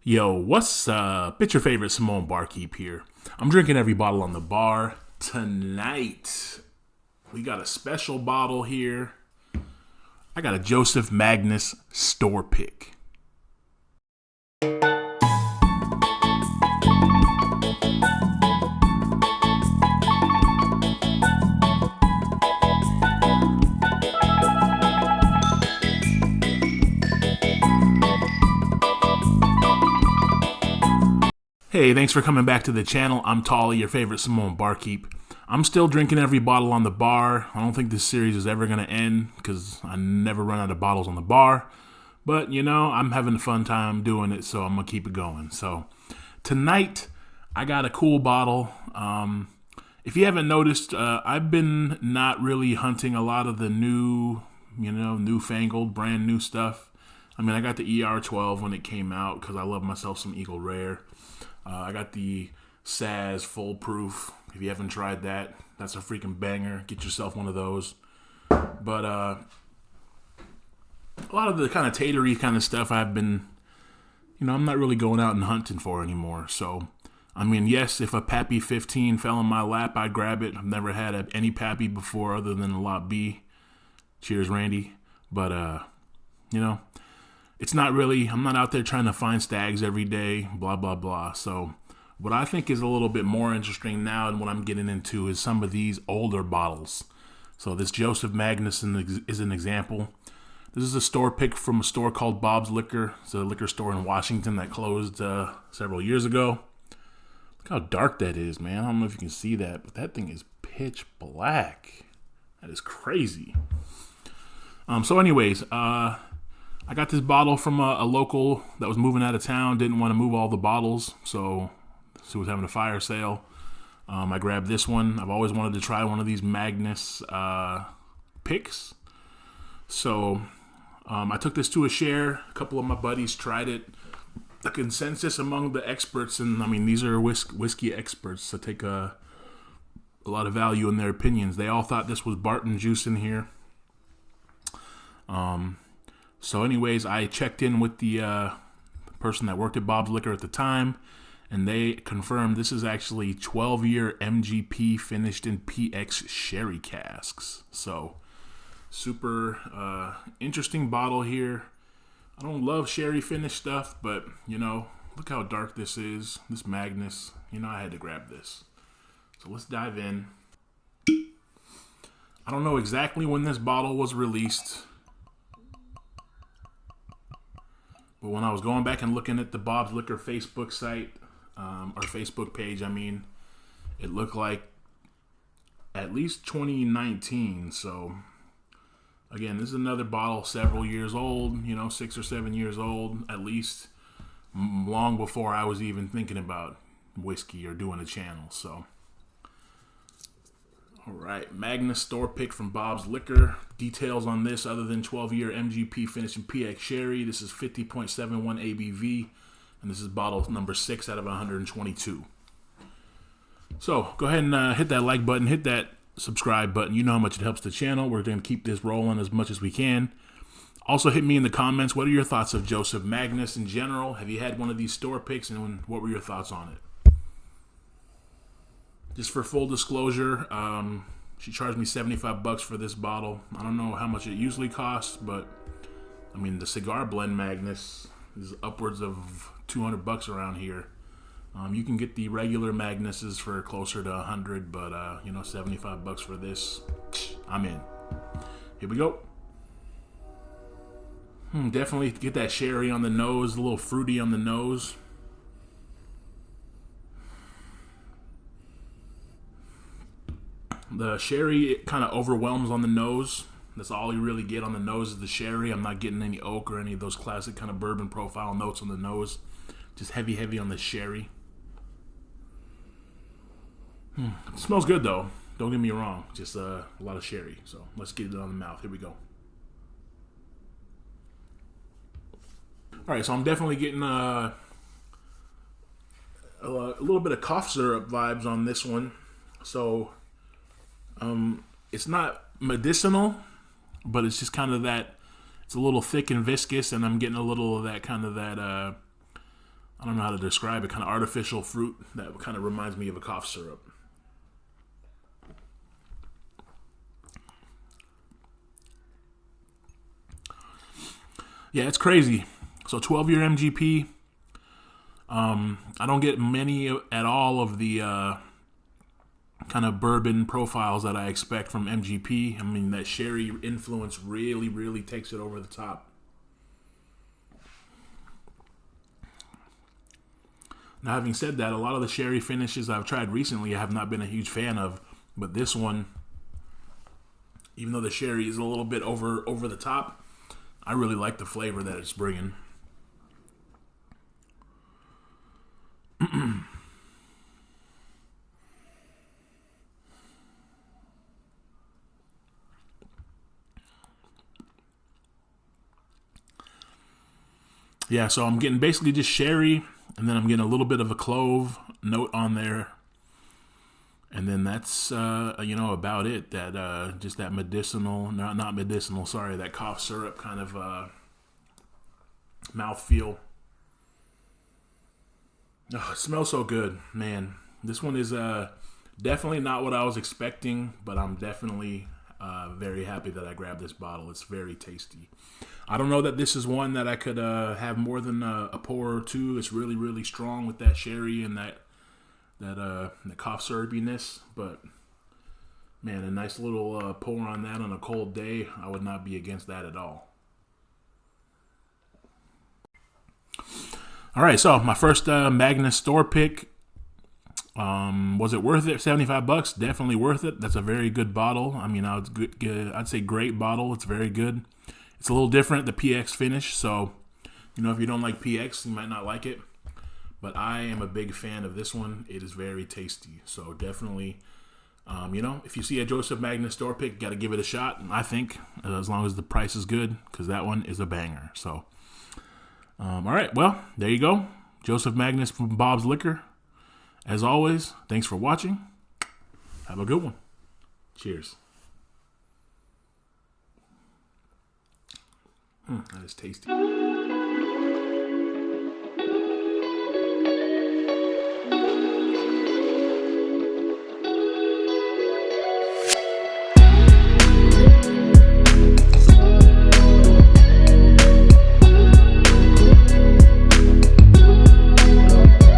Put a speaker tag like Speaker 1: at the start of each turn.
Speaker 1: Yo, what's up? It's your favorite Samoan Barkeep here. I'm drinking every bottle on the bar. Tonight, we got a special bottle here. I got a Joseph Magnus store pick. Hey, thanks for coming back to the channel. I'm Tolly, your favorite Samoan Barkeep. I'm still drinking every bottle on the bar. I don't think this series is ever going to end because I never run out of bottles on the bar. But, you know, I'm having a fun time doing it, so I'm going to keep it going. So, tonight, I got a cool bottle. If you haven't noticed, I've been not really hunting a lot of the newfangled, brand new stuff. I mean, I got the ER12 when it came out because I love myself some Eagle Rare. I got the Saz Full Proof. If you haven't tried that, that's a freaking banger. Get yourself one of those. But a lot of the kind of tatery kind of stuff I've been, I'm not really going out and hunting for anymore. So, I mean, yes, if a Pappy 15 fell in my lap, I'd grab it. I've never had any Pappy before other than a Lot B. Cheers, Randy. But, it's not really, I'm not out there trying to find stags every day, blah, blah, blah. So what I think is a little bit more interesting now and what I'm getting into is some of these older bottles. So this Joseph Magnus is an example. This is a store pick from a store called Bob's Liquor. It's a liquor store in Washington that closed several years ago. Look how dark that is, man. I don't know if you can see that, but that thing is pitch black. That is crazy. So anyways, I got this bottle from a local that was moving out of town, didn't want to move all the bottles, so he was having a fire sale. I grabbed this one. I've always wanted to try one of these Magnus picks. So I took this to a share. A couple of my buddies tried it. The consensus among the experts, and I mean, these are whiskey experts, so take a lot of value in their opinions. They all thought this was Barton juice in here. So anyways, I checked in with the person that worked at Bob's Liquor at the time, and they confirmed this is actually 12-year MGP finished in PX sherry casks. So super interesting bottle here. I don't love sherry finished stuff, but, look how dark this is. This Magnus, I had to grab this. So let's dive in. I don't know exactly when this bottle was released, but when I was going back and looking at the Bob's Liquor Facebook site, or Facebook page, it looked like at least 2019. So, again, this is another bottle several years old, 6 or 7 years old, at least, long before I was even thinking about whiskey or doing a channel. So, all right, Magnus store pick from Bob's Liquor. Details on this other than 12-year MGP finished in PX Sherry. This is 50.71 ABV, and this is bottle number 6 out of 122. So go ahead and hit that like button, hit that subscribe button. You know how much it helps the channel. We're going to keep this rolling as much as we can. Also hit me in the comments. What are your thoughts of Joseph Magnus in general? Have you had one of these store picks, and what were your thoughts on it? Just for full disclosure, she charged me $75 for this bottle. I don't know how much it usually costs, but the cigar blend Magnus is upwards of $200 around here. You can get the regular Magnuses for closer to $100, but $75 for this, I'm in. Here we go. Definitely get that sherry on the nose, a little fruity on the nose. The sherry kind of overwhelms on the nose. That's all you really get on the nose is the sherry. I'm not getting any oak or any of those classic kind of bourbon profile notes on the nose. Just heavy on the sherry. It smells good though. Don't get me wrong. Just a lot of sherry. So let's get it on the mouth. Here we go. All right, so I'm definitely getting a little bit of cough syrup vibes on this one. So it's not medicinal, but it's just kind of that, it's a little thick and viscous, and I'm getting a little of that kind of that I don't know how to describe it, kind of artificial fruit that kind of reminds me of a cough syrup. Yeah, it's crazy. So 12-year MGP. I don't get many at all of the kind of bourbon profiles that I expect from MGP. I mean, that sherry influence really, really takes it over the top. Now, having said that, a lot of the sherry finishes I've tried recently I have not been a huge fan of. But this one, even though the sherry is a little bit over the top, I really like the flavor that it's bringing. Yeah, so I'm getting basically just sherry, and then I'm getting a little bit of a clove note on there. And then that's, about it. That just that medicinal, not medicinal, sorry, that cough syrup kind of mouthfeel. Oh, it smells so good, man. This one is definitely not what I was expecting, but I'm definitely very happy that I grabbed this bottle. It's very tasty. I don't know that this is one that I could have more than a pour or two. It's really, really strong with that sherry and that cough syrupiness, but man, a nice little pour on that on a cold day, I would not be against that at all. All right, so my first Magnus store pick. Was it worth it? $75, definitely worth it. That's a very good bottle. I mean, I'd say great bottle. It's very good. It's a little different, the PX finish. So, if you don't like PX, you might not like it. But I am a big fan of this one. It is very tasty. So definitely, if you see a Joseph Magnus store pick, you got to give it a shot. I think, as long as the price is good, because that one is a banger. So, all right. Well, there you go. Joseph Magnus from Bob's Liquor. As always, thanks for watching. Have a good one. Cheers. That is tasty.